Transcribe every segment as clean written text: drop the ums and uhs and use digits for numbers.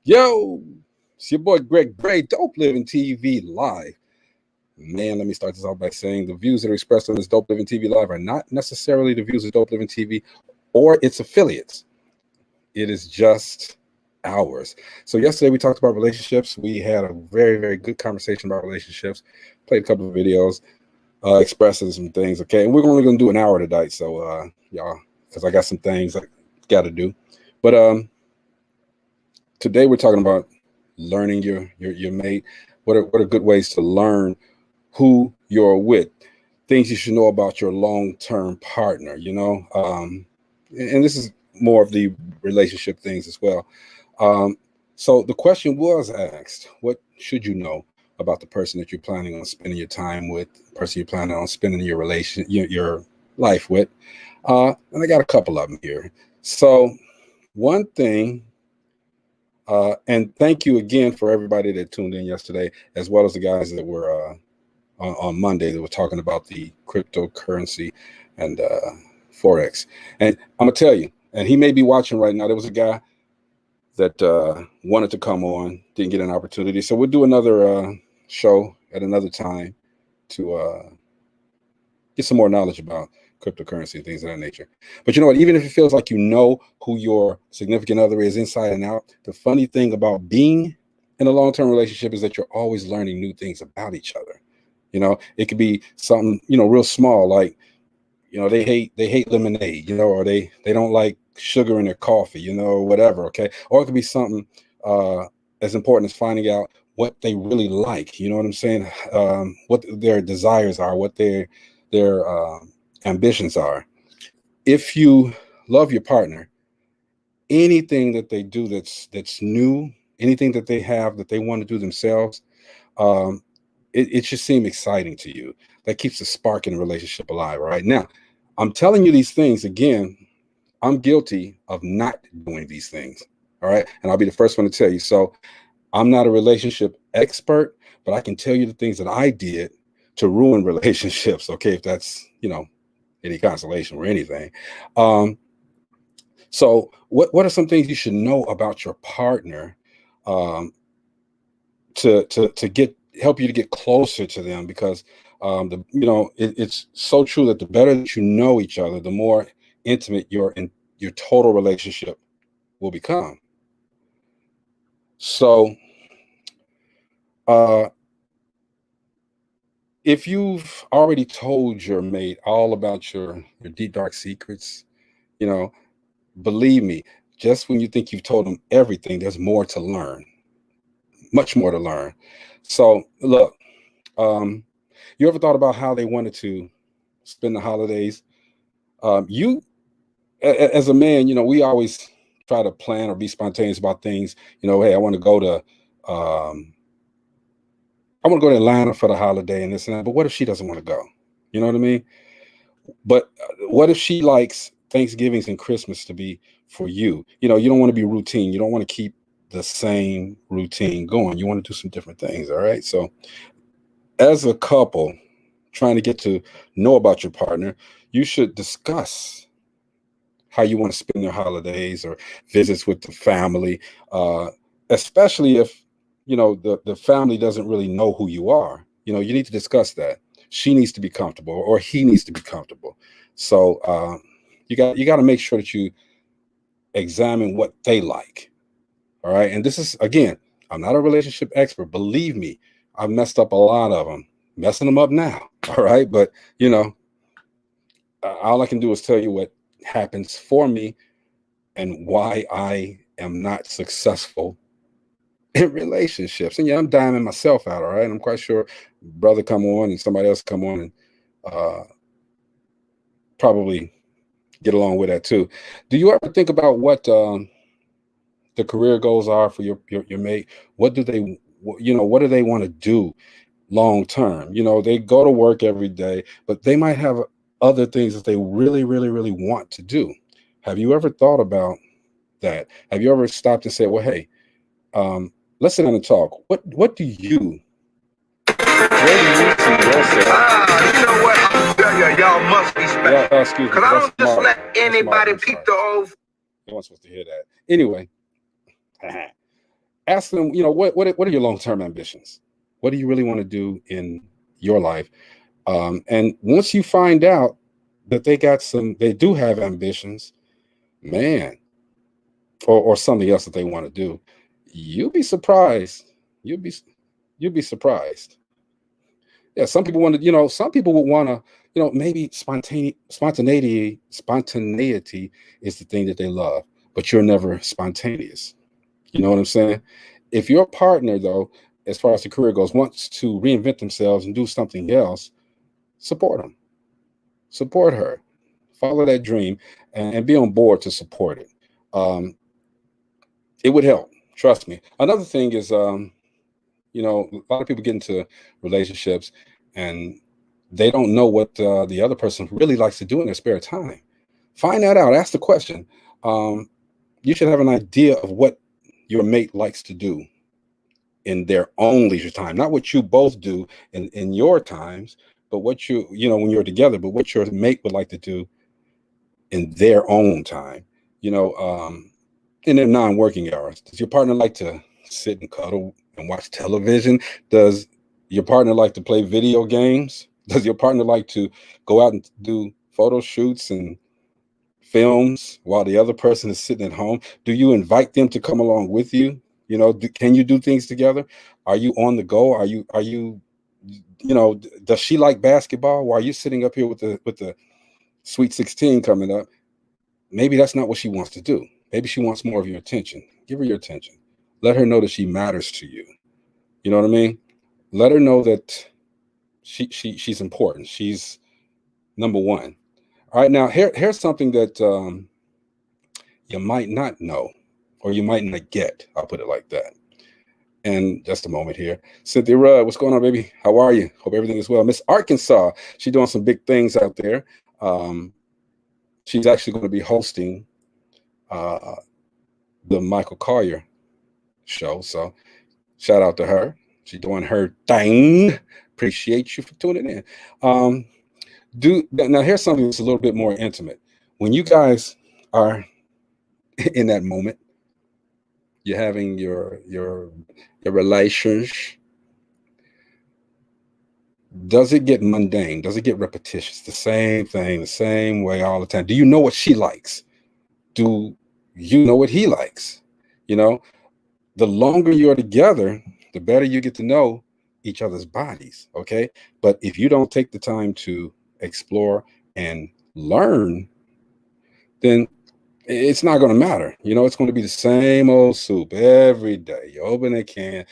Yo, it's your boy Greg Bray, Dope Living TV Live. Man, let me start this off by saying the views that are expressed on this Dope Living TV Live are not necessarily the views of Dope Living TV or its affiliates. It is just ours. So yesterday we talked about relationships. We had a very, very good conversation about relationships. Played a couple of videos, expressing some things. Okay, and we're only going to do an hour tonight. So y'all, because I got some things I got to do. But today we're talking about learning your mate. What are good ways to learn who you're with? Things you should know about your long-term partner. And this is more of the relationship things as well. So the question was asked: what should you know about the person that you're planning on spending your time with, the person you're planning on spending your life with? And I got a couple of them here. So one thing. And thank you again for everybody that tuned in yesterday, as well as the guys that were on Monday that were talking about the cryptocurrency and Forex. And I'm going to tell you, and he may be watching right now, there was a guy that wanted to come on, didn't get an opportunity. So we'll do another show at another time to get some more knowledge about cryptocurrency and things of that nature. But you know what, even if it feels like you know who your significant other is inside and out, the funny thing about being in a long-term relationship is that you're always learning new things about each other. It could be something, real small, like, they hate lemonade, or they don't like sugar in their coffee, or whatever. Okay. Or it could be something as important as finding out what they really like, you know what I'm saying? What their desires are, what their ambitions are. If you love your partner, anything that they do that's new, anything that they have that they want to do themselves, it should seem exciting to you. That keeps the spark in the relationship alive. Right now, I'm telling you these things again. I'm guilty of not doing these things. All right, and I'll be the first one to tell you. So I'm not a relationship expert, but I can tell you the things that I did to ruin relationships. Okay, if that's any consolation or anything. So what are some things you should know about your partner to help you to get closer to them? Because it's so true that the better that you know each other, the more intimate your total relationship will become. So if you've already told your mate all about your deep, dark secrets, believe me, just when you think you've told them everything, there's more to learn, much more to learn. So look, you ever thought about how they wanted to spend the holidays? You, as a man, we always try to plan or be spontaneous about things. Hey, I want to go to Atlanta for the holiday and this and that. But what if she doesn't want to go? You know what I mean? But what if she likes Thanksgivings and Christmas to be for you? You don't want to be routine. You don't want to keep the same routine going. You want to do some different things. All right. So as a couple trying to get to know about your partner, you should discuss how you want to spend your holidays or visits with the family, especially if the family doesn't really know who you are. You need to discuss that. She needs to be comfortable, or he needs to be comfortable. So you got to make sure that you examine what they like. All right. And this is, again, I'm not a relationship expert. Believe me, I've messed up a lot of them, messing them up now. All right. But all I can do is tell you what happens for me and why I am not successful in relationships. And I'm diming myself out. All right. I'm quite sure brother come on and somebody else come on and probably get along with that too. Do you ever think about what the career goals are for your mate? What do they want to do long term? They go to work every day, but they might have other things that they really, really, really want to do. Have you ever thought about that? Have you ever stopped and said, well, hey, let's sit down and talk. What do you see yourself? You know what? Y'all must be special. Excuse me. Because I don't just let anybody peep the old. You weren't supposed to hear that. Anyway, ask them, what are your long-term ambitions? What do you really want to do in your life? And once you find out that they do have ambitions, man, or something else that they want to do, you'll be surprised. You'll be surprised. Yeah, some people want to, some people would want to, maybe spontaneity is the thing that they love, but you're never spontaneous. You know what I'm saying? If your partner, though, as far as the career goes, wants to reinvent themselves and do something else, support them, support her, follow that dream, and be on board to support it. It would help. Trust me. Another thing is, a lot of people get into relationships and they don't know what the other person really likes to do in their spare time. Find that out. Ask the question. You should have an idea of what your mate likes to do in their own leisure time, not what you both do in your times, but what when you're together, but what your mate would like to do in their own time, in their non-working hours. Does your partner like to sit and cuddle and watch television? Does your partner like to play video games? Does your partner like to go out and do photo shoots and films while the other person is sitting at home? Do you invite them to come along with you? Can you do things together? Are you on the go? Are you does she like basketball while you're sitting up here with the Sweet 16 coming up? Maybe that's not what she wants to do. Maybe she wants more of your attention. Give her your attention. Let her know that she matters to you. You know what I mean? Let her know that she's important. She's number one. All right, now here's something that you might not know, or you might not get. I'll put it like that. And just a moment here. Cynthia Rudd, what's going on, baby? How are you? Hope everything is well. Miss Arkansas, she's doing some big things out there. She's actually going to be hosting the Michael Collier show. So shout out to her. She's doing her thing. Appreciate you for tuning in. Now here's something that's a little bit more intimate. When you guys are in that moment, you're having your relations, does it get mundane? Does it get repetitious? The same thing, the same way all the time. Do you know what she likes? Do you know what he likes? The longer you're together, the better you get to know each other's bodies. Okay. But if you don't take the time to explore and learn, then it's not going to matter. It's going to be the same old soup every day. You open a can,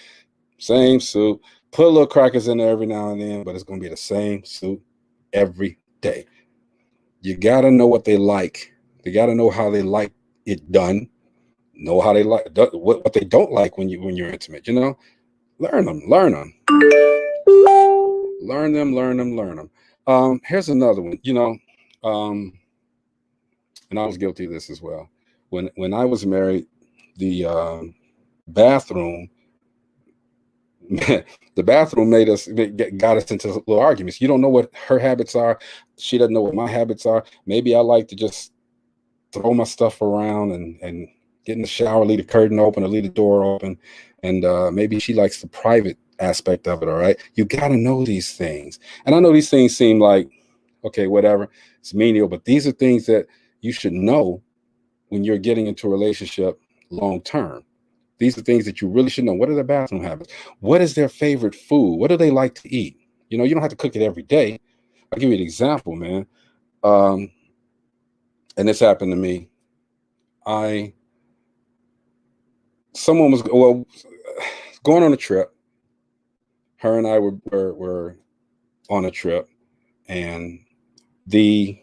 same soup, put a little crackers in there every now and then, but it's going to be the same soup every day. You got to know what they like. You got to know how they like it done. Know how they like what they don't like when you're intimate. Learn them. Learn them. Here's another one. And I was guilty of this as well. When I was married, the bathroom got us into little arguments. You don't know what her habits are. She doesn't know what my habits are. Maybe I like to just throw my stuff around and get in the shower, leave the curtain open or leave the door open. And maybe she likes the private aspect of it. All right. You got to know these things. And I know these things seem like, okay, whatever, it's menial, but these are things that you should know when you're getting into a relationship long term. These are things that you really should know. What are their bathroom habits? What is their favorite food? What do they like to eat? You don't have to cook it every day. I'll give you an example, man. And this happened to me. Someone was going on a trip. Her and I were on a trip, and the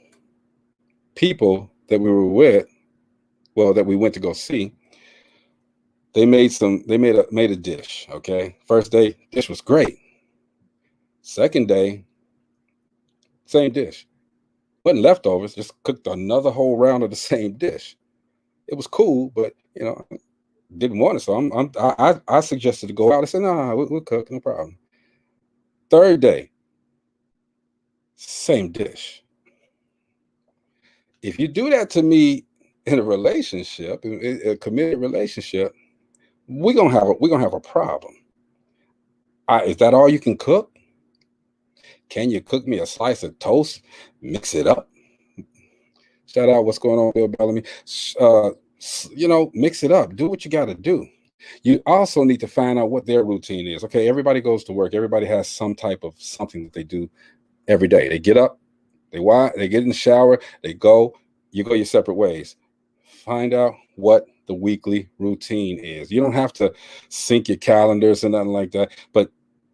people that we were with, that we went to go see, they made a dish. Okay. First day, dish was great. Second day, same dish. Wasn't leftovers, just cooked another whole round of the same dish. It was cool, but didn't want it. So I suggested to go out. I said, no, we'll cook, no problem. Third day, same dish. If you do that to me in a relationship, a committed relationship, we're gonna have a problem. Is that all you can cook? Can you cook me a slice of toast? Mix it up. Shout out, what's going on, Bill Bellamy? Mix it up. Do what you got to do. You also need to find out what their routine is. Okay, everybody goes to work. Everybody has some type of something that they do every day. They get up, they get in the shower, you go your separate ways. Find out what the weekly routine is. You don't have to sync your calendars or nothing like that. But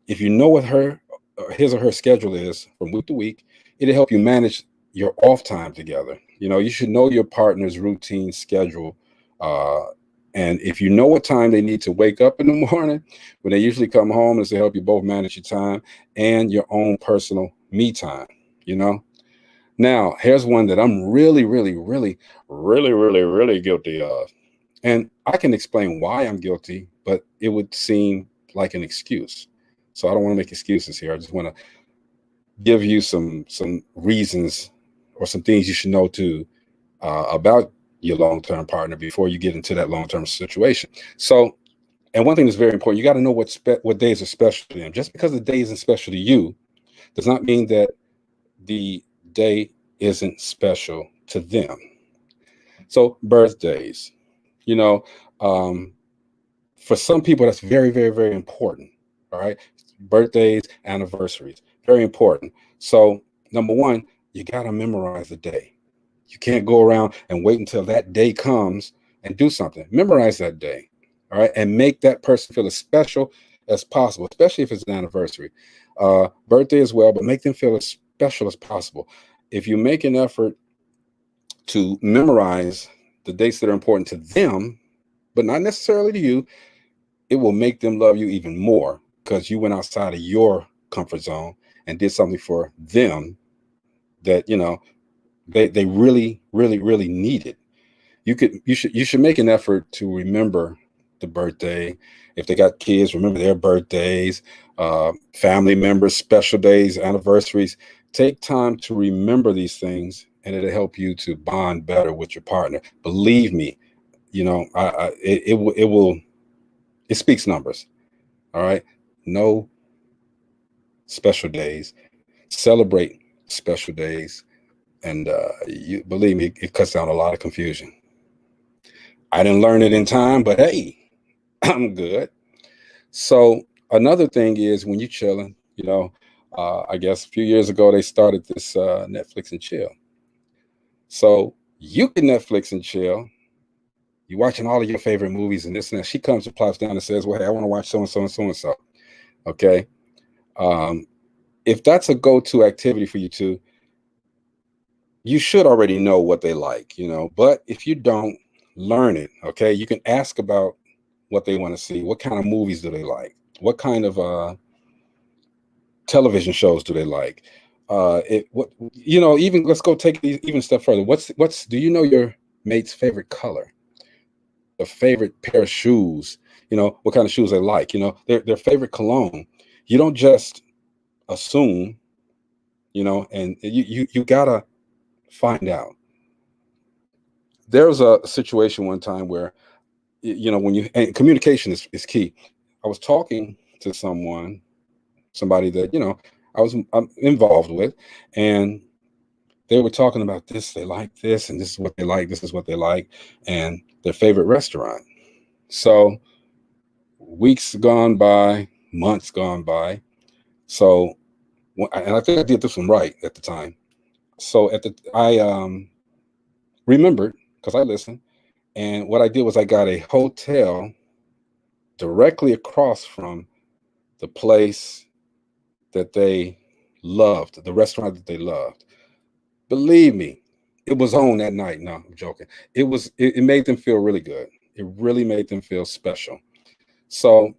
if you know what his or her schedule is from week to week, it'll help you manage your off time together. You should know your partner's routine schedule. And if you know what time they need to wake up in the morning, when they usually come home, is to help you both manage your time and your own personal me time. Now, here's one that I'm really, really, really, really, really, really guilty of. And I can explain why I'm guilty, but it would seem like an excuse. So I don't want to make excuses here. I just want to give you some reasons or some things you should know too about your long-term partner before you get into that long-term situation. So, and one thing that's very important, you got to know what days are special to them. Just because the day isn't special to you does not mean that the day isn't special to them. So birthdays, for some people, that's very, very, very important. All right. Birthdays, anniversaries, very important. So number one, you got to memorize the day. You can't go around and wait until that day comes and do something. Memorize that day. All right. And make that person feel as special as possible, especially if it's an anniversary. Birthday as well, but make them feel as special as possible. If you make an effort to memorize the dates that are important to them, but not necessarily to you, it will make them love you even more because you went outside of your comfort zone and did something for them that, they really, really, really needed. You should make an effort to remember the birthday. If they got kids, remember their birthdays, family members, special days, anniversaries. Take time to remember these things, and it'll help you to bond better with your partner. Believe me, it speaks numbers. All right. No special days. Celebrate special days. And you believe me, it cuts down a lot of confusion. I didn't learn it in time, but hey, I'm good. So another thing is when you're chilling, I guess a few years ago, they started this Netflix and chill. So you can Netflix and chill. You're watching all of your favorite movies and this and that. She comes and plops down and says, well, hey, I want to watch so-and-so and so-and-so. Okay. If that's a go-to activity for you two, you should already know what they like, but if you don't, learn it. Okay. You can ask about what they want to see. What kind of movies do they like? What kind of television shows do they like? Even let's go take these even a step further. Do you know your mate's favorite color? Their favorite pair of shoes, what kind of shoes they like, their favorite cologne. You don't just assume, and you gotta find out. There was a situation one time where, and communication is key. I was talking to somebody that, I'm involved with, and they were talking about this. They like this, and this is what they like. This is what they like, and their favorite restaurant. So weeks gone by, months gone by. So, and I think I did this one right at the time. So I remembered because I listened, and what I did was I got a hotel directly across from the place that they loved, the restaurant that they loved. Believe me, it was on that night. No, I'm joking. It made them feel really good. It really made them feel special. So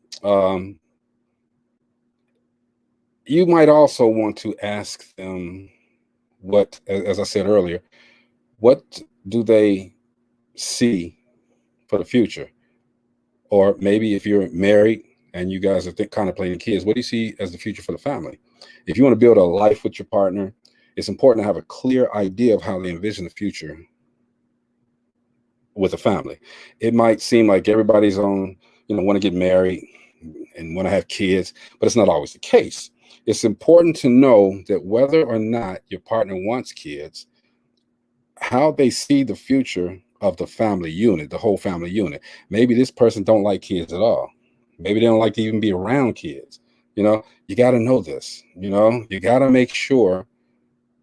you might also want to ask them what, as I said earlier, what do they see for the future? Or maybe if you're married and you guys are contemplating kids, what do you see as the future for the family? If you want to build a life with your partner, it's important to have a clear idea of how they envision the future with a family. It might seem like everybody's on, want to get married and want to have kids, but it's not always the case. It's important to know that whether or not your partner wants kids, how they see the future of the family unit, the whole family unit. Maybe this person don't like kids at all. Maybe they don't like to even be around kids. You got to know this. You got to make sure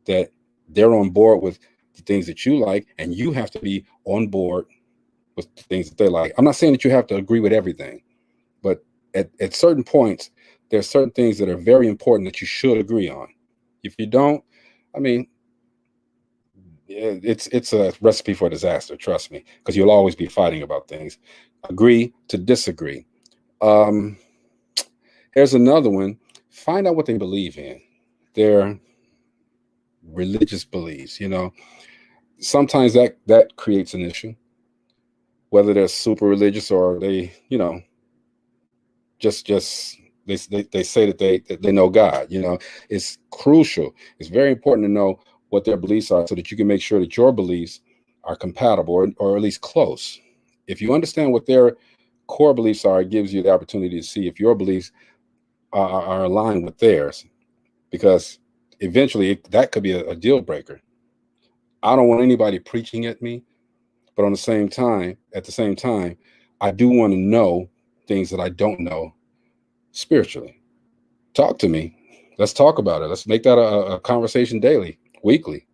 that they're on board with the things that you like, and you have to be on board with the things that they like. I'm not saying that you have to agree with everything, but at certain points, there's certain things that are very important that you should agree on. If you don't, I mean, it's a recipe for disaster, trust me, because you'll always be fighting about things. Agree to disagree. Here's another one. Find out what they believe in, their religious beliefs. Sometimes that creates an issue, whether they're super religious or they just they say that they know God. It's crucial. It's very important to know what their beliefs are so that you can make sure that your beliefs are compatible or at least close. If you understand what their core beliefs are, it gives you the opportunity to see if your beliefs are aligned with theirs, because eventually that could be a deal breaker. I don't want anybody preaching at me, but at the same time, I do want to know things that I don't know spiritually. Talk to me. Let's talk about it. Let's make that a conversation daily, weekly.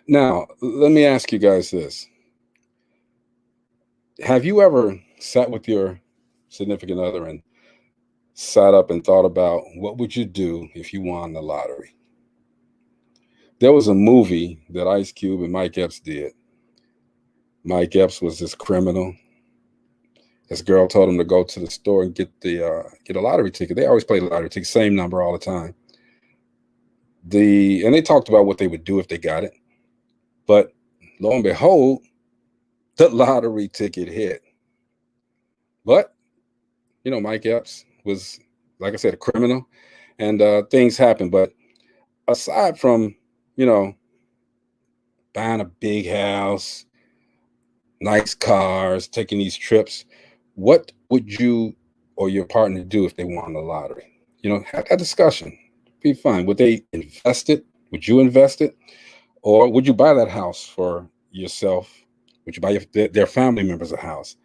Now, let me ask you guys this. Have you ever sat with your significant other and sat up and thought about what would you do if you won the lottery? There was a movie that Ice Cube and Mike Epps did. Mike Epps was this criminal. This girl told him to go to the store and get a lottery ticket. They always play the lottery ticket, same number all the time. And they talked about what they would do if they got it. But lo and behold, the lottery ticket hit. But, Mike Epps was, like I said, a criminal, and things happen. But aside from, buying a big house, nice cars, taking these trips, what would you or your partner do if they won the lottery? Have that discussion. Be fun. Would they invest it? Would you invest it? Or would you buy that house for yourself? Would you buy their family members a house?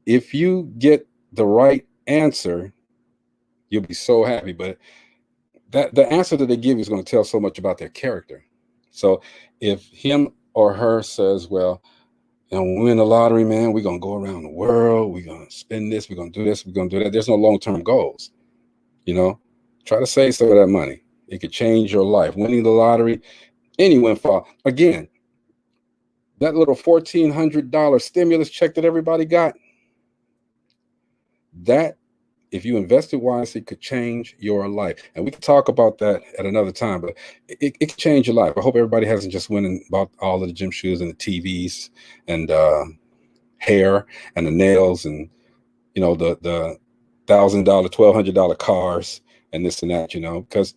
If you get the right answer, you'll be so happy. But the answer that they give you is going to tell so much about their character. So if him or her says, well, when we win the lottery, man, we're going to go around the world. We're going to spend this. We're going to do this. We're going to do that. There's no long-term goals. Try to save some of that money. It could change your life. Winning the lottery, any windfall. Again, that little $1,400 stimulus check that everybody got, that, if you invested wisely, could change your life. And we can talk about that at another time, but it could change your life. I hope everybody hasn't just went and bought all of the gym shoes and the TVs and hair and the nails and, the $1,000, $1,200 cars and this and that, because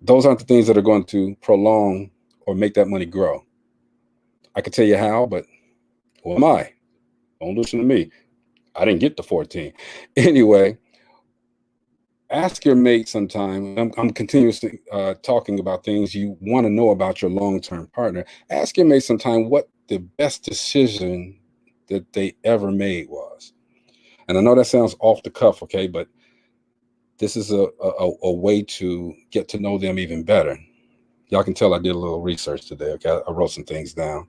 those aren't the things that are going to prolong or make that money grow. I could tell you how, but who am I? Don't listen to me. I didn't get the 14. Anyway, ask your mate sometime. I'm continuously talking about things you want to know about your long-term partner. Ask your mate sometime what the best decision that they ever made was. And I know that sounds off the cuff, okay, but this is a way to get to know them even better. Y'all can tell I did a little research today, okay? I wrote some things down.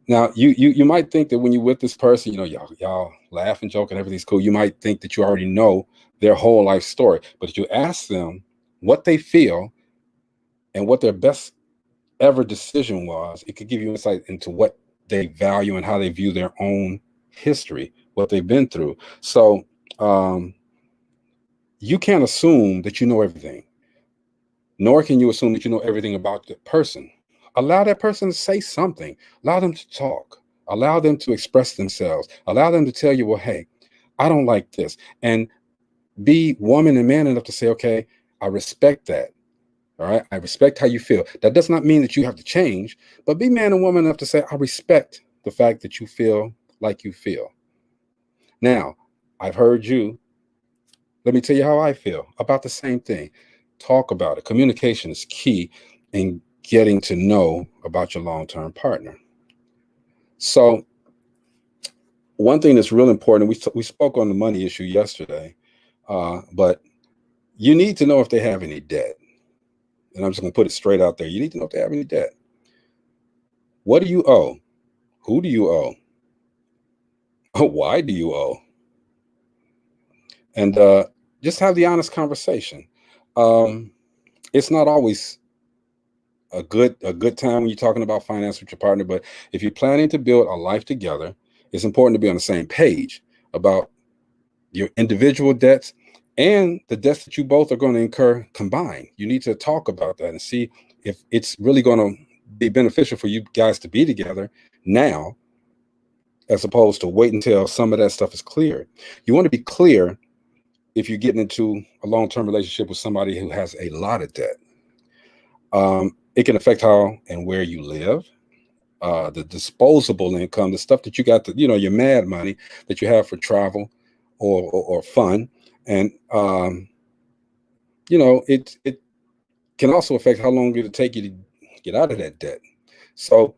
Now, you might think that when you're with this person, y'all laugh and joke and everything's cool. You might think that you already know their whole life story. But if you ask them what they feel and what their best ever decision was, it could give you insight into what they value and how they view their own history, what they've been through. So you can't assume that you know everything, nor can you assume that you know everything about the person. Allow that person to say something. Allow them to talk. Allow them to express themselves. Allow them to tell you, well, hey, I don't like this. And be woman and man enough to say, okay, I respect that. All right. I respect how you feel. That does not mean that you have to change, but be man and woman enough to say, I respect the fact that you feel like you feel. Now, I've heard you. Let me tell you how I feel about the same thing. Talk about it. Communication is key in getting to know about your long-term partner. So one thing that's real important, we spoke on the money issue yesterday, but you need to know if they have any debt. And I'm just going to put it straight out there. You need to know if they have any debt. What do you owe? Who do you owe? Why do you owe? And just have the honest conversation. It's not always a good time when you're talking about finance with your partner, but if you're planning to build a life together, it's important to be on the same page about your individual debts and the debts that you both are going to incur combined. You need to talk about that and see if it's really going to be beneficial for you guys to be together now, as opposed to wait until some of that stuff is cleared. You want to be clear if you're getting into a long-term relationship with somebody who has a lot of debt. It can affect how and where you live, the disposable income, the stuff that you got, your mad money that you have for travel or fun. And, it can also affect how long it'll take you to get out of that debt. So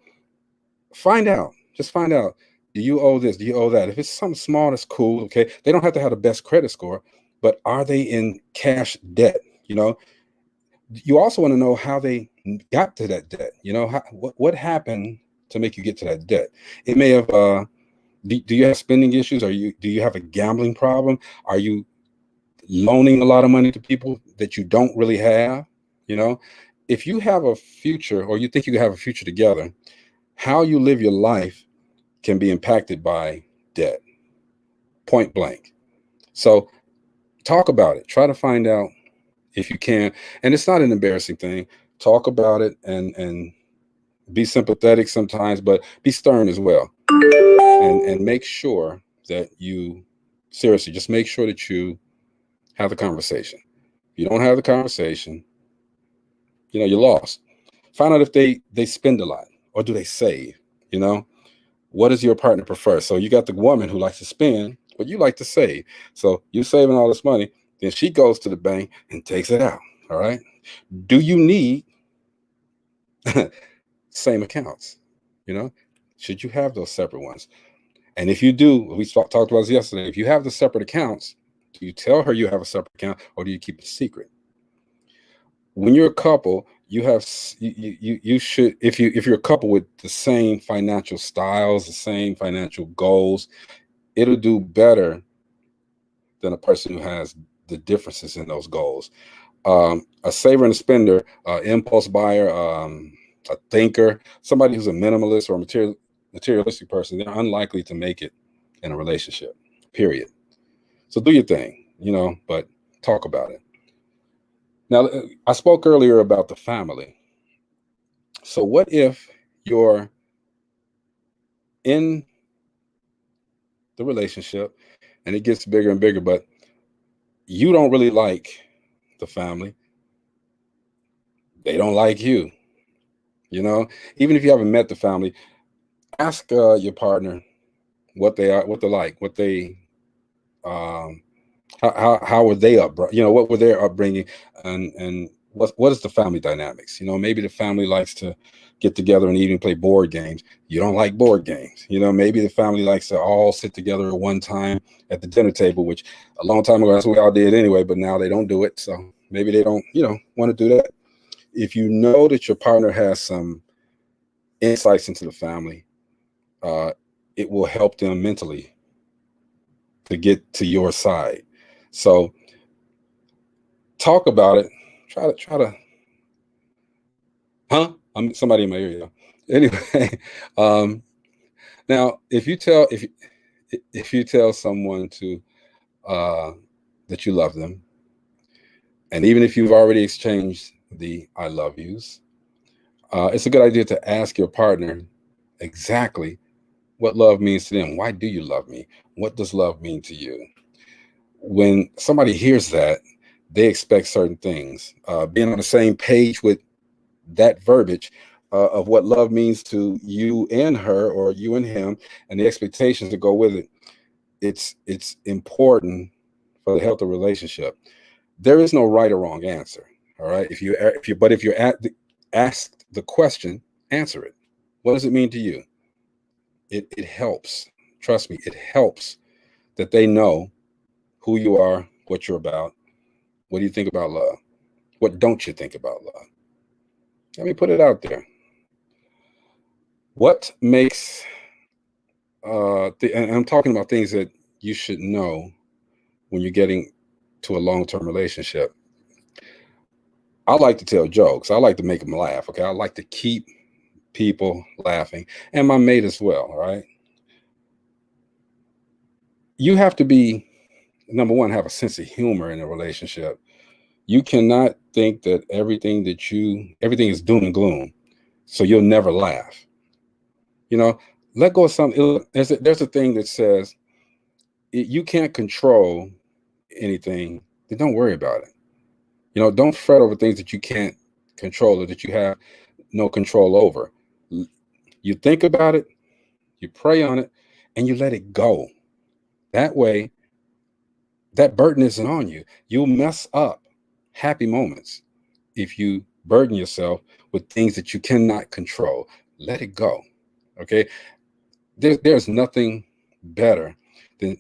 just find out, do you owe this? Do you owe that? If it's something small, that's cool. Okay. They don't have to have the best credit score, but are they in cash debt? You also want to know how they got to that debt. What happened to make you get to that debt? It may have, do you have spending issues? Do you have a gambling problem? Are you loaning a lot of money to people that you don't really have? If you have a future, or you think you have a future together, how you live your life can be impacted by debt, point blank. So talk about it. Try to find out if you can. And it's not an embarrassing thing. Talk about it and be sympathetic sometimes, but be stern as well. And make sure that just make sure that you have the conversation. If you don't have the conversation, you're lost. Find out if they spend a lot, or do they save? What does your partner prefer? So you got the woman who likes to spend, but you like to save. So you're saving all this money. Then she goes to the bank and takes it out. All right. Do you need same accounts? Should you have those separate ones? And if you do, we talked about this yesterday. If you have the separate accounts, do you tell her you have a separate account, or do you keep it secret? When you're a couple, you should, if you're a couple with the same financial styles, the same financial goals, it'll do better than a person who has the differences in those goals. A saver and a spender, impulse buyer, a thinker, somebody who's a minimalist or a materialistic person, they're unlikely to make it in a relationship, period. So do your thing, but talk about it. Now, I spoke earlier about the family. So what if you're in the relationship and it gets bigger and bigger, but you don't really like the family? They don't like you. Even if you haven't met the family, ask your partner what they're like, what they, how were they up? What were their upbringing, and what is the family dynamics? Maybe the family likes to get together and even play board games. You don't like board games. Maybe the family likes to all sit together at one time at the dinner table, which a long time ago that's what we all did anyway, but now they don't do it. So maybe they don't, want to do that. If you know that your partner has some insights into the family, it will help them mentally to get to your side. So talk about it. Try to, I'm somebody in my ear. Anyway, now if you tell someone to that you love them, and even if you've already exchanged the I love yous, it's a good idea to ask your partner exactly what love means to them. Why do you love me? What does love mean to you? When somebody hears that, they expect certain things. Being on the same page with that verbiage of what love means to you and her, or you and him, and the expectations that go with it, it's important for the healthy relationship. There is no right or wrong answer. All right. If you're asked the question, answer it. What does it mean to you? It helps. Trust me, it helps that they know who you are, what you're about. What do you think about love? What don't you think about love? Let me put it out there. What makes and I'm talking about things that you should know when you're getting to a long-term relationship. I like to tell jokes. I like to make them laugh. Okay. I like to keep people laughing, and my mate as well. All right. You have to be, number one, have a sense of humor in a relationship. You cannot think that everything is doom and gloom, so you'll never laugh. Let go of something. There's a thing that says you can't control anything, then don't worry about it. Don't fret over things that you can't control or that you have no control over. You think about it, you pray on it, and you let it go. That way, that burden isn't on you. You'll mess up happy moments if you burden yourself with things that you cannot control. Let it go. Okay. There's nothing better than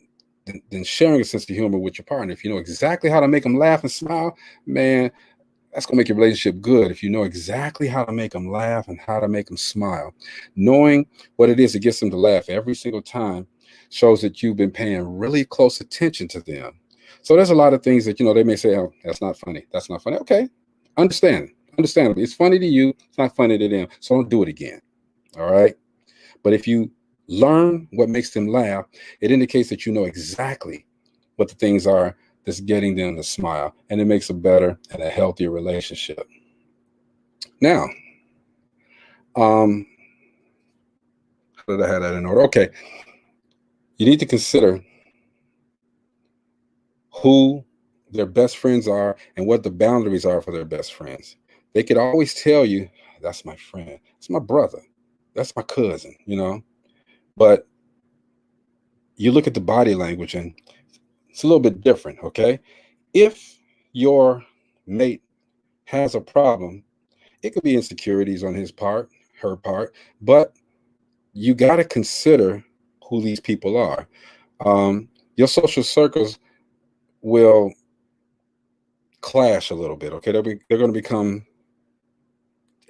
sharing a sense of humor with your partner. If you know exactly how to make them laugh and smile, man, that's going to make your relationship good. If you know exactly how to make them laugh and how to make them smile, knowing what it is that gets them to laugh every single time shows that you've been paying really close attention to them. So there's a lot of things that, they may say, oh, that's not funny. That's not funny. Okay. Understandable. It's funny to you. It's not funny to them. So don't do it again. All right. But if you learn what makes them laugh, it indicates that you know exactly what the things are that's getting them to smile, and it makes a better and a healthier relationship. Now, how did I have that in order? Okay. You need to consider who their best friends are and what the boundaries are for their best friends. They could always tell you, that's my friend, that's my brother, that's my cousin, but you look at the body language and it's a little bit different. Okay. If your mate has a problem, it could be insecurities on his part, her part, but you got to consider who these people are. Your social circles will clash a little bit. Okay. They're going to become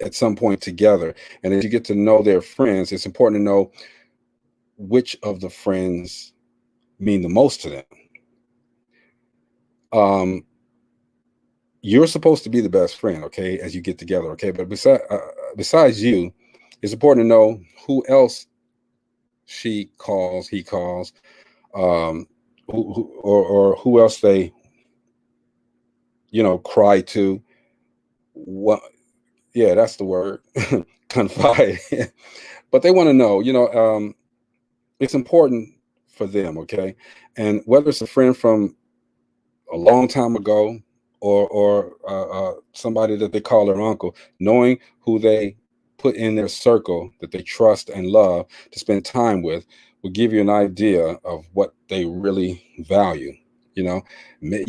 at some point together. And as you get to know their friends, it's important to know which of the friends mean the most to them. You're supposed to be the best friend, okay, as you get together, okay? But besides you, it's important to know who else he calls, or who else they, cry to. What? Yeah, that's the word, confide. But they want to know, it's important for them, okay? And whether it's a friend from a long time ago or somebody that they call their uncle, knowing who they put in their circle that they trust and love to spend time with will give you an idea of what they really value. You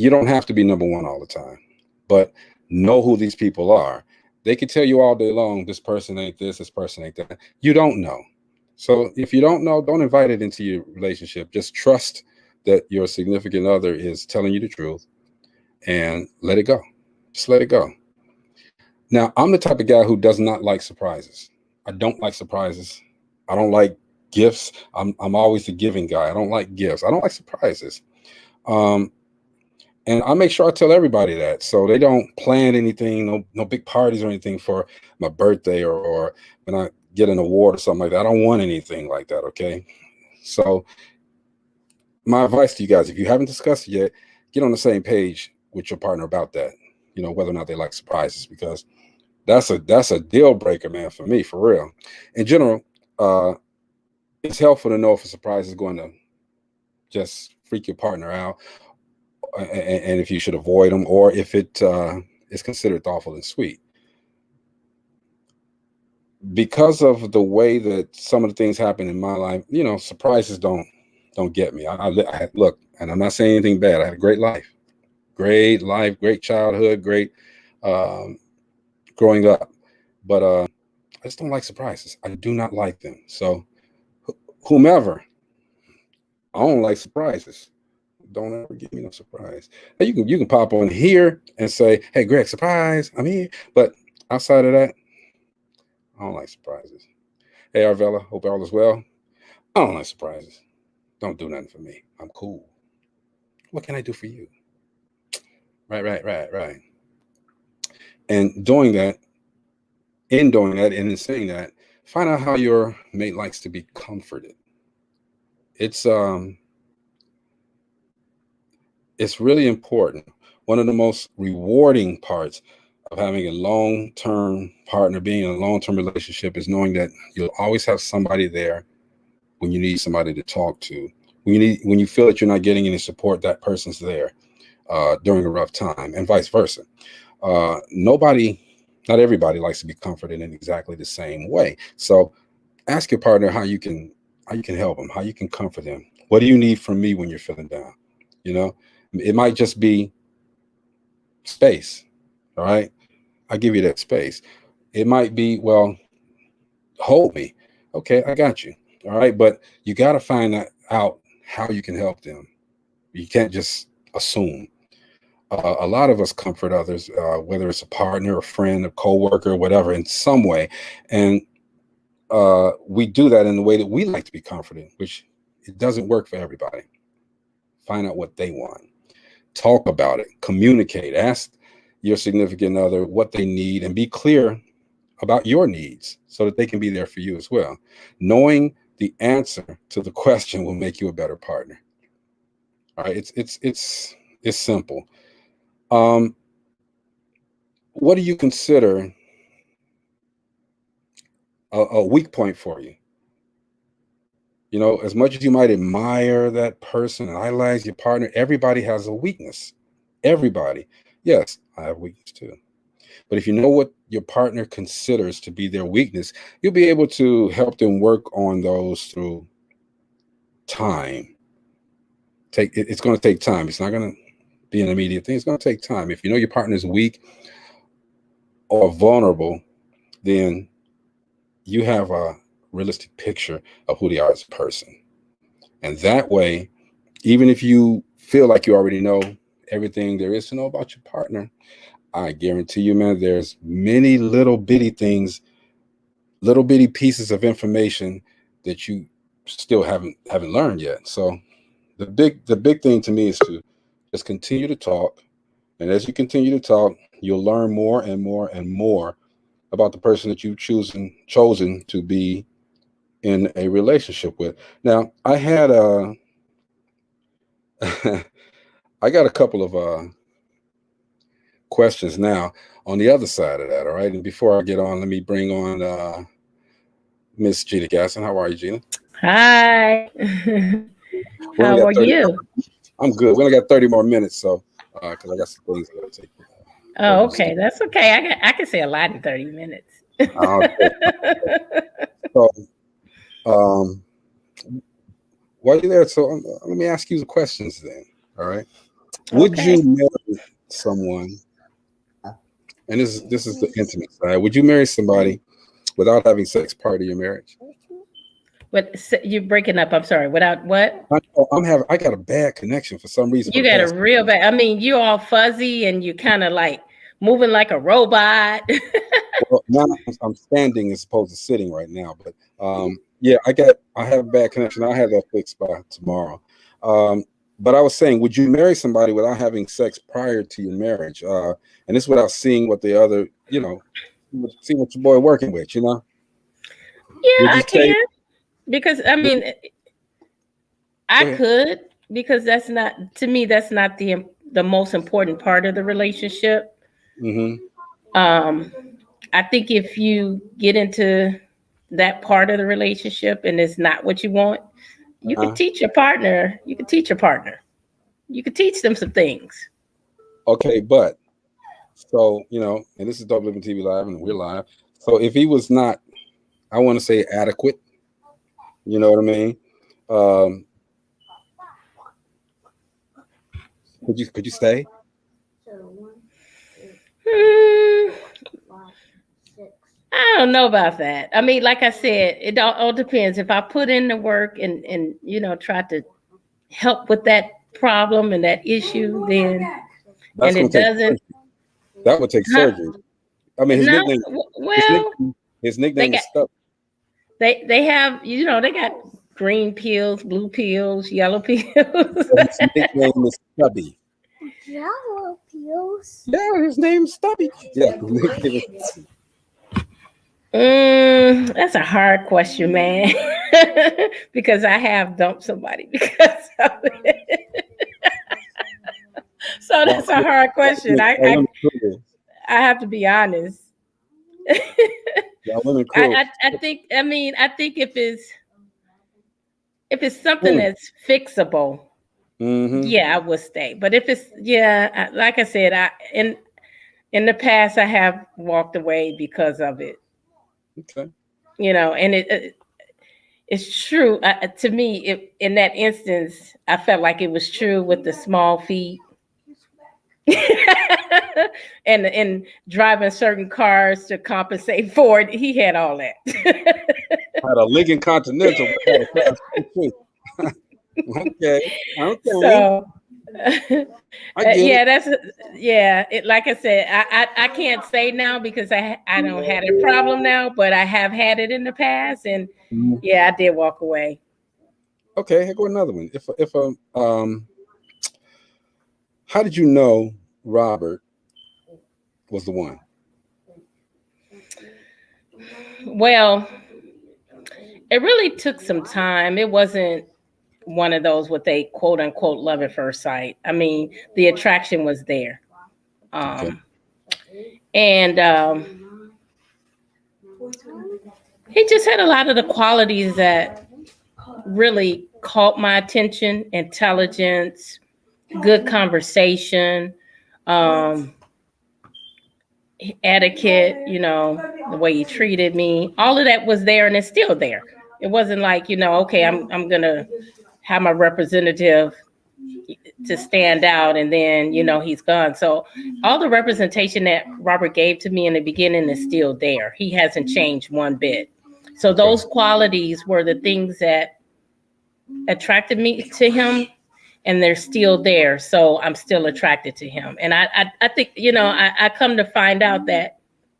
don't have to be number one all the time, but know who these people are. They can tell you all day long, this person ain't this person ain't that. You don't know. So if you don't know, don't invite it into your relationship. Just trust that your significant other is telling you the truth and let it go. Just let it go. Now, I'm the type of guy who does not like surprises. I don't like surprises. I don't like gifts. I'm always the giving guy. I don't like gifts. I don't like surprises. And I make sure I tell everybody that, so they don't plan anything, no big parties or anything for my birthday or when I get an award or something like that. I don't want anything like that, okay? So my advice to you guys, if you haven't discussed it yet, get on the same page with your partner about that, whether or not they like surprises, because that's a deal breaker, man, for me, for real. In general, it's helpful to know if a surprise is going to just freak your partner out, and if you should avoid them, or if it is considered thoughtful and sweet. Because of the way that some of the things happen in my life, surprises don't don't get me. I look, and I'm not saying anything bad. I had a great life, great childhood, great growing up, but I just don't like surprises. I do not like them. So whomever, I don't like surprises. Don't ever give me no surprise. Now you can pop on here and say, "Hey, Greg, surprise! I'm here." But outside of that, I don't like surprises. Hey, Arvella, hope all is well. I don't like surprises. Don't do nothing for me. I'm cool. What can I do for you? Right. And doing that, and in saying that, find out how your mate likes to be comforted. It's really important. One of the most rewarding parts of having a long-term partner, being in a long-term relationship, is knowing that you'll always have somebody there when you need somebody to talk to. When you feel that you're not getting any support, that person's there during a rough time, and vice versa. Not everybody likes to be comforted in exactly the same way. So ask your partner how you can help them, how you can comfort them. What do you need from me when you're feeling down? You know, it might just be space. All right. I'll give you that space. It might be, well, hold me. Okay, I got you. All right. But you got to find out how you can help them. You can't just assume. A lot of us comfort others, whether it's a partner, a friend, a coworker, whatever, in some way. And we do that in the way that we like to be comforted, which it doesn't work for everybody. Find out what they want. Talk about it. Communicate. Ask your significant other what they need and be clear about your needs so that they can be there for you as well. Knowing the answer to the question will make you a better partner. All right. It's simple. What do you consider a weak point for you? You know, as much as you might admire that person and idolize your partner, everybody has a weakness. Everybody. Yes, I have weakness too. But if you know what your partner considers to be their weakness, you'll be able to help them work on those through time. It's going to take time. It's not going to be an immediate thing. It's going to take time. If you know your partner is weak or vulnerable, then you have a realistic picture of who they are as a person. And that way, even if you feel like you already know everything there is to know about your partner, I guarantee you, man, there's many little bitty things, little bitty pieces of information that you still haven't learned yet. So the big thing to me is to just continue to talk. And as you continue to talk, you'll learn more and more and more about the person that you've chosen to be in a relationship with. Now, I had I got a couple of questions now on the other side of that. All right. And before I get on, let me bring on Miss Gina Gasson. How are you, Gina? Hi. How are you? I'm good. We only got 30 more minutes, so because I got some things I got to take. Oh, okay. That's okay. I can say a lot in 30 minutes. So, while you're there, so let me ask you the questions then. All right. Would you marry someone? And this is the intimate side. Would you marry somebody without having sex prior to your marriage? What, you're breaking up? I'm sorry. Without what? I got a bad connection for some reason. You got a real bad. I mean, you're all fuzzy and you kind of like moving like a robot. Well, now I'm standing as opposed to sitting right now, but yeah, I have a bad connection. I'll have that fixed by tomorrow. But I was saying, would you marry somebody without having sex prior to your marriage? And this without seeing what the other, see what your boy working with, Yeah, I can. Because I mean, I could, because that's not, to me, that's not the most important part of the relationship. Mm-hmm. I think if you get into that part of the relationship and it's not what you want, you can teach your partner. You can teach them some things. Okay, but so, and this is DopelivenTV Live and we're live. So if he was not, I want to say adequate, you know what I mean? Could you stay? I don't know about that. I mean, like I said, it all depends. If I put in the work and try to help with that problem and that issue, then That's and it doesn't. That would take surgery. I mean, his No, nickname. well, his nickname is Stubby. They have, they got green pills, blue pills, yellow pills. His nickname is Stubby. Yellow pills. Yeah, his name's Stubby. Yeah, his nickname is Stubby. That's a hard question, man. Because I have dumped somebody because of it. So that's a hard question. I have to be honest. I think if it's something that's fixable, yeah, I would stay. But if it's like I said, in the past I have walked away because of it. Okay. And it's true to me. In that instance, I felt like it was true with the small feet. and driving certain cars to compensate for it. He had all that. Had a Lincoln Continental. Okay. So like I said, I can't say now because I don't have a problem now, but I have had it in the past, and I did walk away. Okay, here go another one. How did you know Robert was the one? Well, it really took some time. It wasn't one of those what they quote unquote love at first sight. I mean, the attraction was there. And he just had a lot of the qualities that really caught my attention: intelligence, good conversation, etiquette, the way he treated me. All of that was there, and it's still there. It wasn't like, okay, I'm gonna have my representative to stand out and then he's gone. So all the representation that Robert gave to me in the beginning is still there. He hasn't changed one bit. So those qualities were the things that attracted me to him, and they're still there. So I'm still attracted to him. And I think, I come to find out that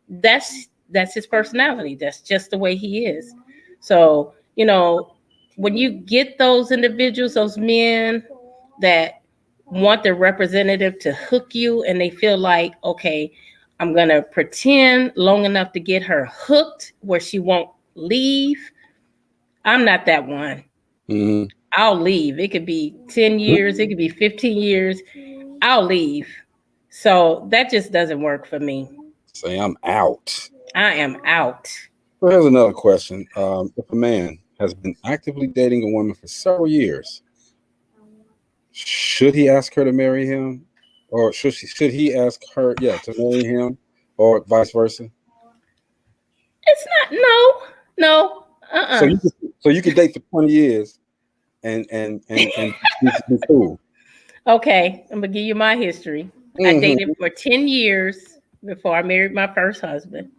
that's his personality. That's just the way he is. So, when you get those individuals, those men that want the representative to hook you, and they feel like, okay, I'm going to pretend long enough to get her hooked where she won't leave. I'm not that one. Mm-hmm. I'll leave. It could be 10 years. It could be 15 years. I'll leave. So that just doesn't work for me. Say I'm out. I am out. Well, here's another question. If a man has been actively dating a woman for several years, should he ask her to marry him? Or should he ask her, to marry him, or vice versa? It's not, no. So you could date for 20 years and be cool. Okay, I'm gonna give you my history. Mm-hmm. I dated for 10 years before I married my first husband.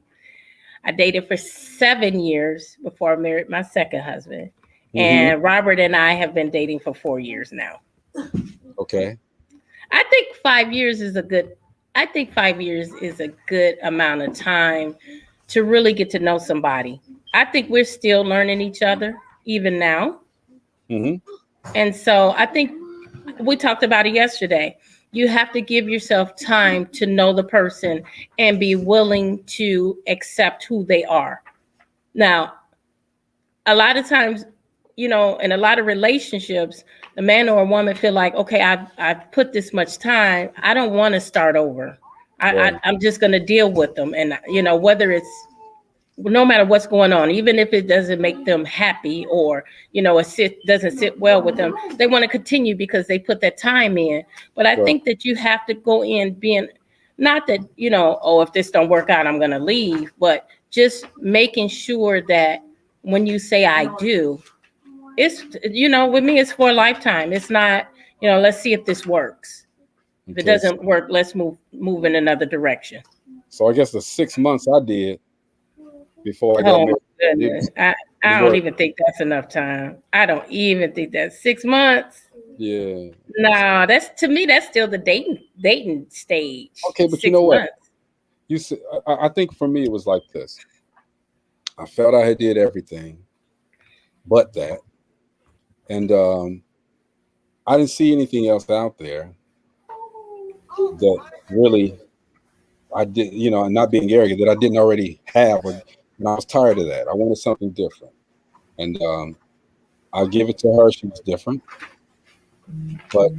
I dated for 7 years before I married my second husband. Mm-hmm. And Robert and I have been dating for 4 years now. Okay. I think 5 years is a good amount of time to really get to know somebody. I think we're still learning each other even now. Mm-hmm. And so I think we talked about it yesterday. You have to give yourself time to know the person and be willing to accept who they are. Now, a lot of times, in a lot of relationships, a man or a woman feel like, okay, I've put this much time. I don't want to start over. I'm just going to deal with them. And, whether it's, no matter what's going on, even if it doesn't make them happy or, it doesn't sit well with them, they want to continue because they put that time in. But I think that you have to go in being, not that, if this don't work out, I'm going to leave, but just making sure that when you say I do, it's, with me, it's for a lifetime. It's not, let's see if this works. If it doesn't work, let's move in another direction. So I guess the 6 months I did before I got married. Goodness. I don't even think that's enough time. I don't even think that's 6 months. Yeah. No, to me, that's still the dating stage. Okay, but you know what? I think for me it was like this. I felt I had did everything but that. And I didn't see anything else out there that really I did, not being arrogant, that I didn't already have, and I was tired of that. I wanted something different. And I'll give it to her. She was different. But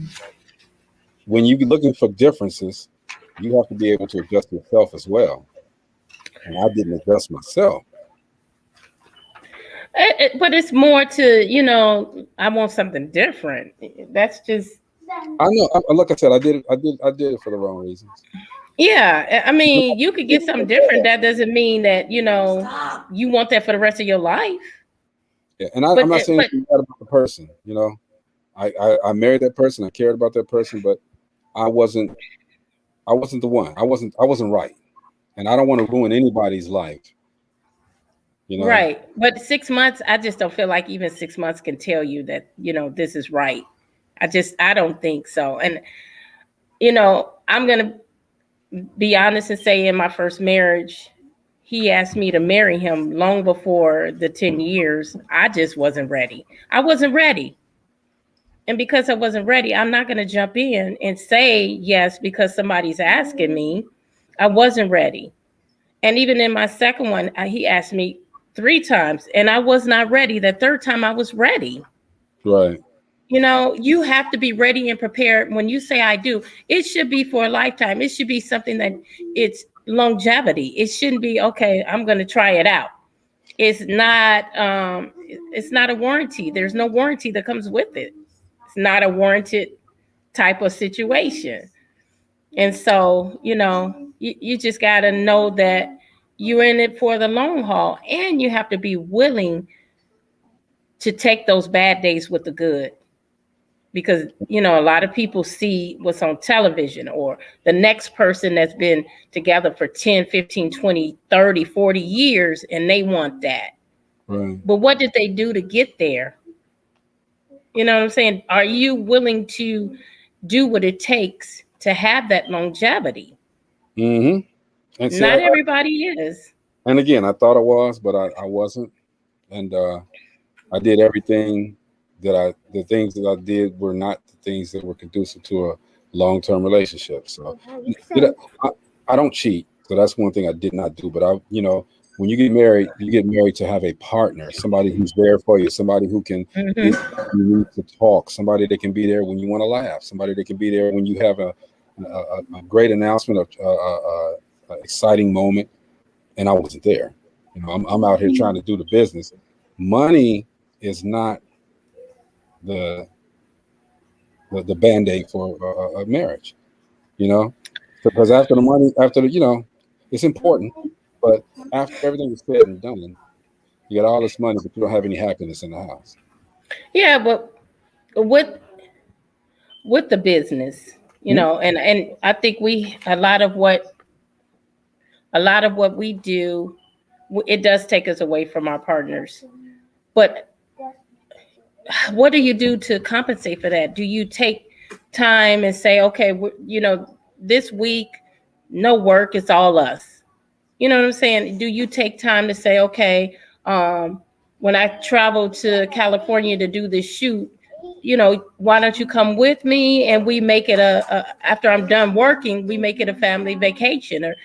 when you're looking for differences, you have to be able to adjust yourself as well. And I didn't adjust myself. But it's more to, I want something different. That's just. I know. Like I said, I did it for the wrong reasons. Yeah, I mean, you could get something different. That doesn't mean that you want that for the rest of your life. Yeah, and I'm not saying anything bad about the person. I married that person. I cared about that person, but I wasn't the one. I wasn't right, and I don't want to ruin anybody's life. Right, but 6 months, I just don't feel like even 6 months can tell you that this is right. I don't think so. And I'm gonna be honest and say, in my first marriage, he asked me to marry him long before the 10 years. I just wasn't ready. I wasn't ready. And because I wasn't ready, I'm not going to jump in and say yes because somebody's asking me. I wasn't ready. And even in my second one, he asked me 3 times and I was not ready. The third time I was ready. Right. You have to be ready and prepared. When you say I do, it should be for a lifetime. It should be something that it's longevity. It shouldn't be, okay, I'm going to try it out. It's not a warranty. There's no warranty that comes with it. It's not a warranted type of situation. And so, you just got to know that you're in it for the long haul, and you have to be willing to take those bad days with the good. Because, a lot of people see what's on television or the next person that's been together for 10, 15, 20, 30, 40 years, and they want that. Right. But what did they do to get there? You know what I'm saying? Are you willing to do what it takes to have that longevity? Mm-hmm. And not everybody is. And again, I thought I was, but I wasn't. And I did everything the things that I did were not the things that were conducive to a long-term relationship. So I don't cheat. So that's one thing I did not do. But when you get married to have a partner, somebody who's there for you, somebody who can you need to talk, somebody that can be there when you want to laugh, somebody that can be there when you have a great announcement, an exciting moment. And I wasn't there. I'm out here trying to do the business. Money is not the band-aid for a marriage, because after the money, it's important, but after everything is said and done, you got all this money, but you don't have any happiness in the house. Yeah, but with the business, and I think a lot of what we do, it does take us away from our partners. But what do you do to compensate for that? Do you take time and say, okay, this week, no work, it's all us? You know what I'm saying? Do you take time to say, okay, when I travel to California to do this shoot, why don't you come with me and we make it after I'm done working, we make it a family vacation, or,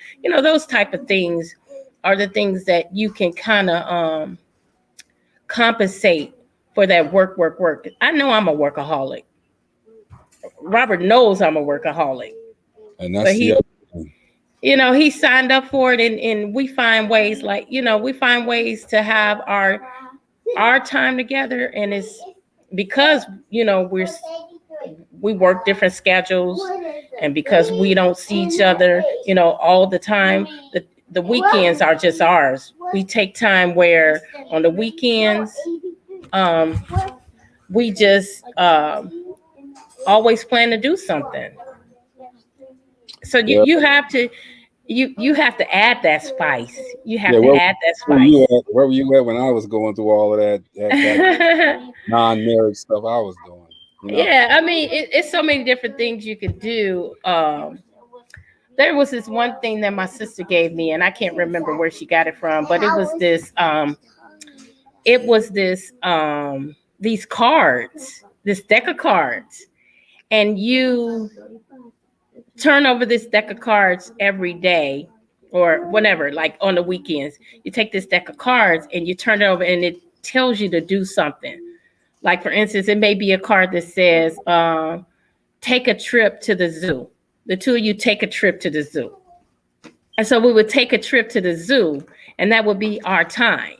those type of things are the things that you can kind of compensate for that work. I know I'm a workaholic. Robert knows I'm a workaholic. And that's the he signed up for it, and we find ways to have our time together, and it's because we work different schedules, and because we don't see each other all the time, the weekends are just ours. We take time where on the weekends we just always plan to do something. So you have to you have to add that spice. You have to where, add that where were you spice. at? Where were you at when I was going through all of that non-marriage stuff I was doing? You know? Yeah, I mean, it's so many different things you could do. There was this one thing that my sister gave me, and I can't remember where she got it from, but it was this these cards, this deck of cards, and you turn over this deck of cards every day or whenever, like on the weekends. You take this deck of cards and you turn it over, and it tells you to do something. Like, for instance, it may be a card that says, take a trip to the zoo. The two of you take a trip to the zoo. And so we would take a trip to the zoo, and that would be our time.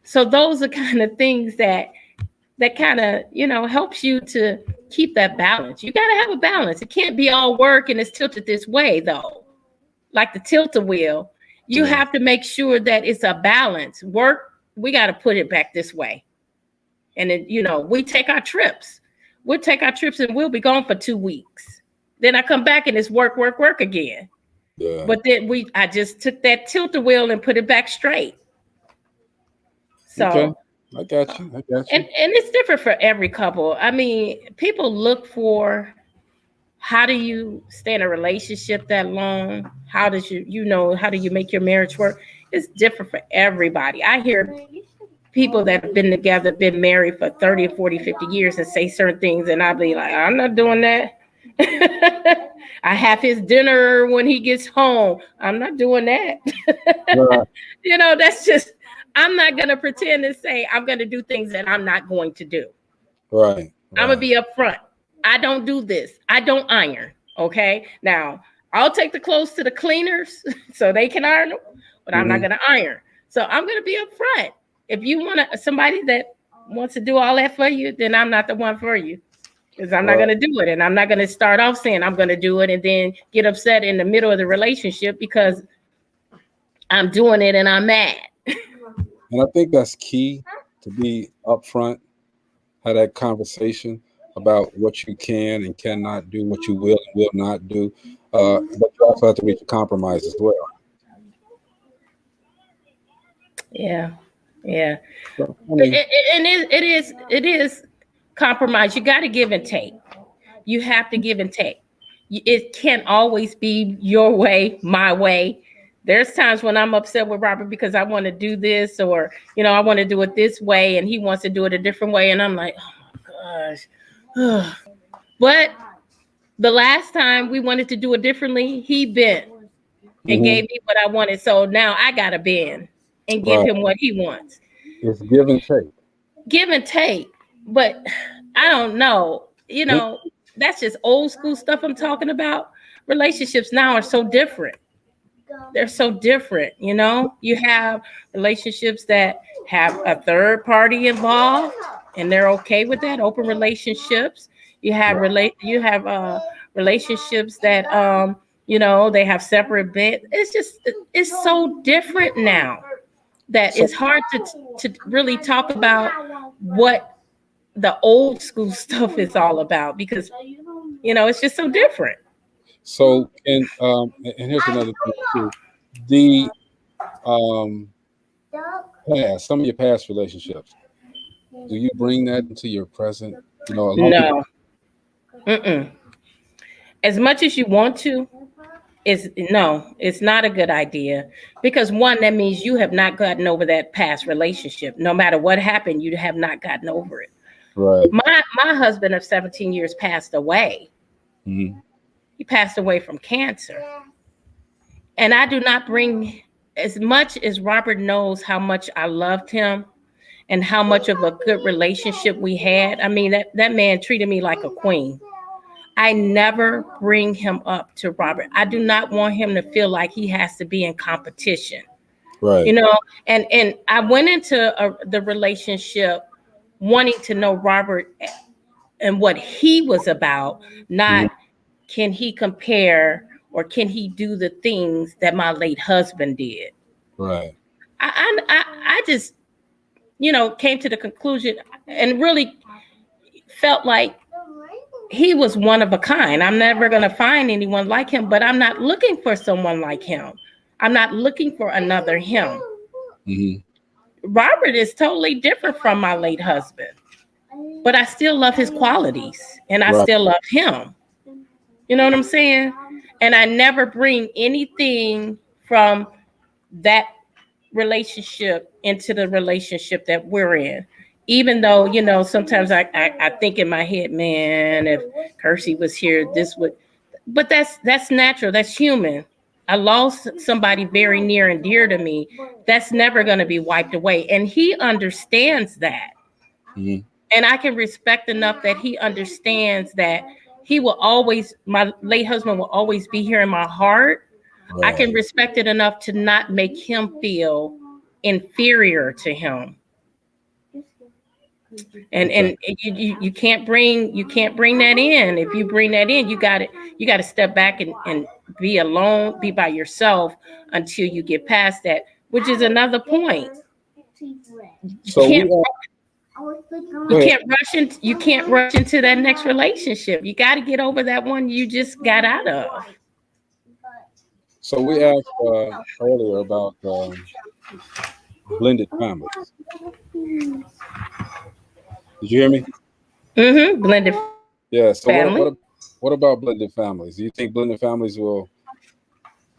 So those are kind of things that kind of, helps you to keep that balance. You got to have a balance. It can't be all work and it's tilted this way, though. Like the tilt-a-wheel, you have to make sure that it's a balance. Work, we got to put it back this way. And then, we take our trips. We'll take our trips and we'll be gone for 2 weeks. Then I come back and it's work, work, work again. Yeah. But then I just took that tilt-a-wheel and put it back straight. So okay. I got you. And it's different for every couple. I mean, people look for, how do you stay in a relationship that long? How does how do you make your marriage work? It's different for everybody. I hear people that have been together, been married for 30, 40, 50 years and say certain things, and I'll be like, I'm not doing that. I have his dinner when he gets home. I'm not doing that. Right. That's just, I'm not going to pretend and say I'm going to do things that I'm not going to do. Right. I'm going to be upfront. I don't do this. I don't iron. Okay. Now, I'll take the clothes to the cleaners so they can iron them, but I'm not going to iron. So I'm going to be upfront. If you want somebody that wants to do all that for you, then I'm not the one for you. Because I'm not going to do it. And I'm not going to start off saying I'm going to do it and then get upset in the middle of the relationship because I'm doing it and I'm mad. And I think that's key, to be upfront, have that conversation about what you can and cannot do, what you will and will not do. But you also have to reach a compromise as well. Yeah. Yeah. So, it is compromise. You got to give and take. You have to give and take. It can't always be your way, my way. There's times when I'm upset with Robert because I want to do this, or, I want to do it this way and he wants to do it a different way. And I'm like, oh my gosh. But the last time we wanted to do it differently, he bent and gave me what I wanted. So now I got to bend and give him what he wants. It's give and take. Give and take. But I don't know. That's just old school stuff I'm talking about. Relationships now are so different. They're so different. You have relationships that have a third party involved and they're okay with that. Open relationships. You have relationships that they have separate beds. It's so different now that it's hard to really talk about what the old school stuff is all about, because it's just so different. So, and here's another thing too. The some of your past relationships, do you bring that into your present? No. As much as you want to, it's not a good idea, because one, that means you have not gotten over that past relationship. No matter what happened, you have not gotten over it. Right. My husband of 17 years passed away. Mm-hmm. He passed away from cancer. And I do not bring, as much as Robert knows how much I loved him and how much of a good relationship we had. I mean, that man treated me like a queen. I never bring him up to Robert. I do not want him to feel like he has to be in competition. Right. And I went into the relationship wanting to know Robert and what he was about, not can he compare or can he do the things that my late husband did. Right. I just, came to the conclusion and really felt like he was one of a kind. I'm never going to find anyone like him, but I'm not looking for someone like him. I'm not looking for another him. Mm-hmm. Robert is totally different from my late husband, but I still love his qualities and I still love him. You know what I'm saying? And I never bring anything from that relationship into the relationship that we're in. Even though, you know, sometimes I think in my head, man, if Kersey was here, this would, but that's natural. That's human. I lost somebody very near and dear to me. That's never going to be wiped away. And he understands that. Mm-hmm. And I can respect enough that he understands that he will always, my late husband will always be here in my heart. Right. I can respect it enough to not make him feel inferior to him. And you can't bring that in. If you bring that in, you got to step back and be alone, be by yourself until you get past that, which is another point. So you can't rush into that next relationship. You got to get over that one you just got out of. So we asked earlier about blended families. Did you hear me? Mm-hmm. Blended. Yeah. So what about blended families? Do you think blended families will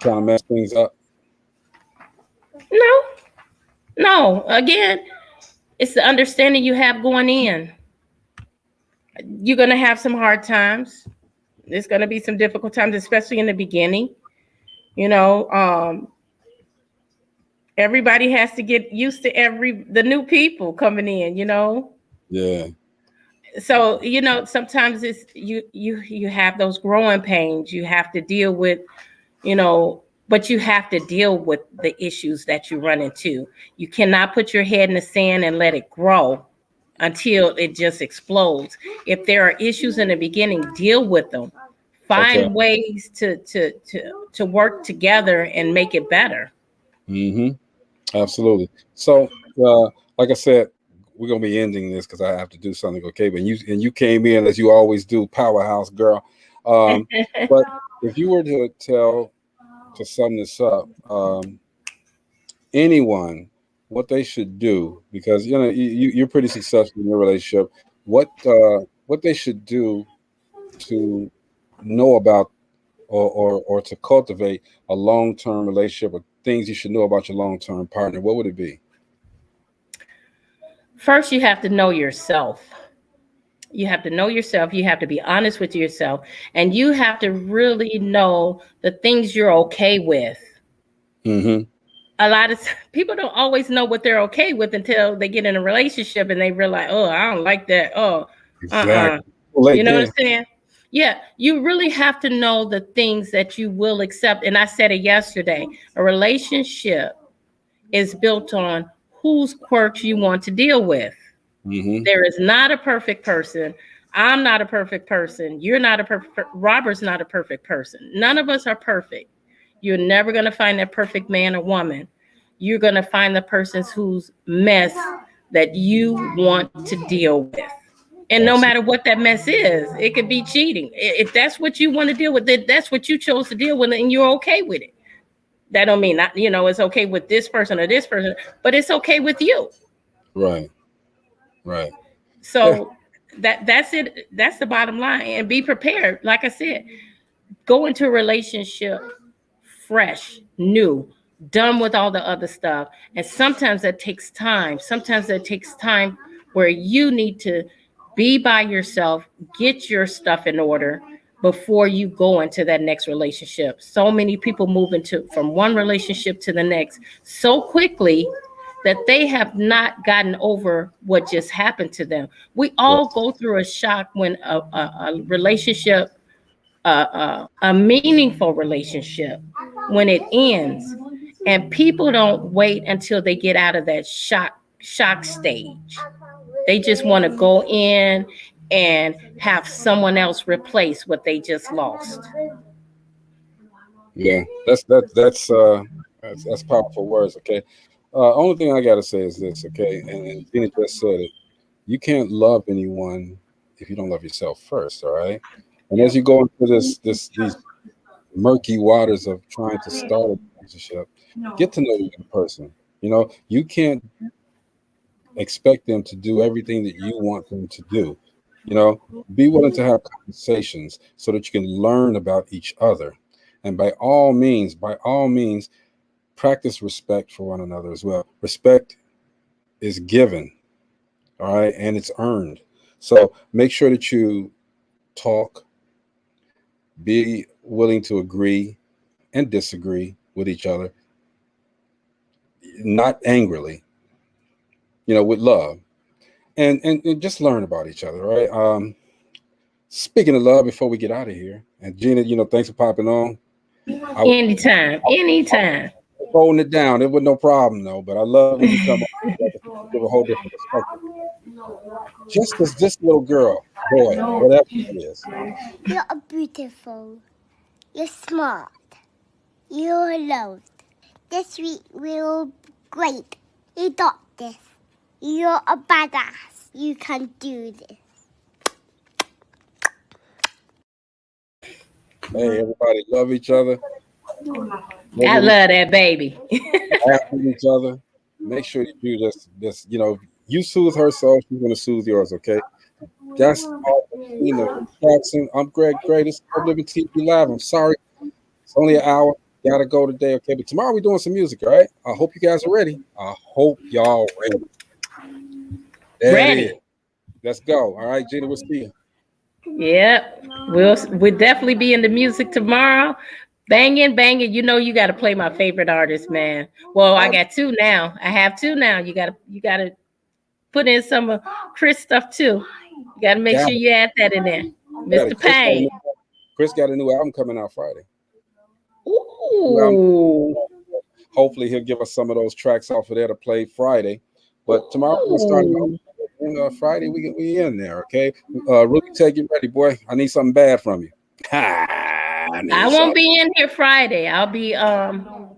kind of mess things up? No. Again, it's the understanding you have going in. You're gonna have some hard times. There's gonna be some difficult times, especially in the beginning. You know, everybody has to get used to the new people coming in, you know? Yeah. So, you know, sometimes it's you have those growing pains you have to deal with, you know, but you have to deal with the issues that you run into. You cannot put your head in the sand and let it grow until it just explodes. If there are issues in the beginning, deal with them. Find ways to work together and make it better. Mm-hmm. Absolutely. So, like I said, we're gonna be ending this because I have to do something. Okay, but you came in as you always do, powerhouse girl. But if you were to sum this up, anyone, what they should do, because you know you're pretty successful in your relationship. What they should do to know about or to cultivate a long-term relationship, or things you should know about your long-term partner, what would it be? First, you have to know yourself. You have to know yourself. You have to be honest with yourself. And you have to really know the things you're okay with. Mm-hmm. A lot of people don't always know what they're okay with until they get in a relationship and they realize, oh, I don't like that. Oh, exactly. You know what I'm saying? Yeah, you really have to know the things that you will accept. And I said it yesterday, a relationship is built on whose quirks you want to deal with. Mm-hmm. There is not a perfect person. I'm not a perfect person. You're not a perfect. Robert's not a perfect person. None of us are perfect. You're never going to find that perfect man or woman. You're going to find the person whose mess that you want to deal with. And no matter what that mess is, it could be cheating. If that's what you want to deal with, that's what you chose to deal with, and you're okay with it. That don't mean not, you know, it's okay with this person or this person, but it's okay with you. Right. So that's it. That's the bottom line. And be prepared. Like I said, go into a relationship fresh, new, done with all the other stuff. And sometimes that takes time. Sometimes that takes time where you need to be by yourself, get your stuff in order before you go into that next relationship. So many people move from one relationship to the next so quickly that they have not gotten over what just happened to them. We all go through a shock when a relationship, a meaningful relationship, when it ends, and people don't wait until they get out of that shock stage. They just want to go in and have someone else replace what they just lost. Yeah, that's powerful words. Okay, only thing I gotta say is this. Okay, and Tina just said it. You can't love anyone if you don't love yourself first. All right. And as you go into these murky waters of trying to start a relationship, get to know the other person. You know, you can't expect them to do everything that you want them to do. You know, be willing to have conversations so that you can learn about each other. And by all means, practice respect for one another as well. Respect is given, all right, and it's earned. So make sure that you talk, be willing to agree and disagree with each other, not angrily, you know, with love, and just learn about each other, right? Speaking of love, before we get out of here, and Gina, you know, thanks for popping on. Anytime. Holding it down, it was no problem though. But I love when you come up, give a whole different perspective. Just as this little girl, boy, whatever it is. You're beautiful. You're smart. You're loved. This week will be great. You got this. You're a badass. You can do this. Hey, everybody, love each other. I love that baby. Laugh with each other. Make sure you do this. You know, you soothe her soul, she's gonna soothe yours. Okay. That's all. You know, Jackson. I'm Greg Gray. This is DopelivenTV Live. I'm sorry, it's only an hour. Gotta go today. Okay, but tomorrow we're doing some music. All right. I hope you guys are ready. I hope y'all ready. Ready. Let's go. All right, Gina. We'll see you. Yep. We'll definitely be in the music tomorrow. Banging. You know you gotta play my favorite artist, man. Well, I got two now. I have two now. You gotta put in some of Chris stuff too. You gotta make sure you add that in there. Mr. Payne. Chris got a new album coming out Friday. Ooh. Hopefully he'll give us some of those tracks off of there to play Friday. But tomorrow we'll start. And Friday we in there, okay? Ruby, take it ready, boy. I need something bad from you. I won't be in here Friday. I'll be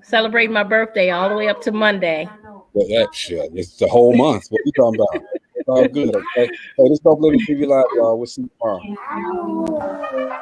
celebrating my birthday all the way up to Monday. Well, that shit. It's the whole month. What you talking about? It's all good, okay? Hey, this is DopelivenTV Live, y'all. We'll see you tomorrow.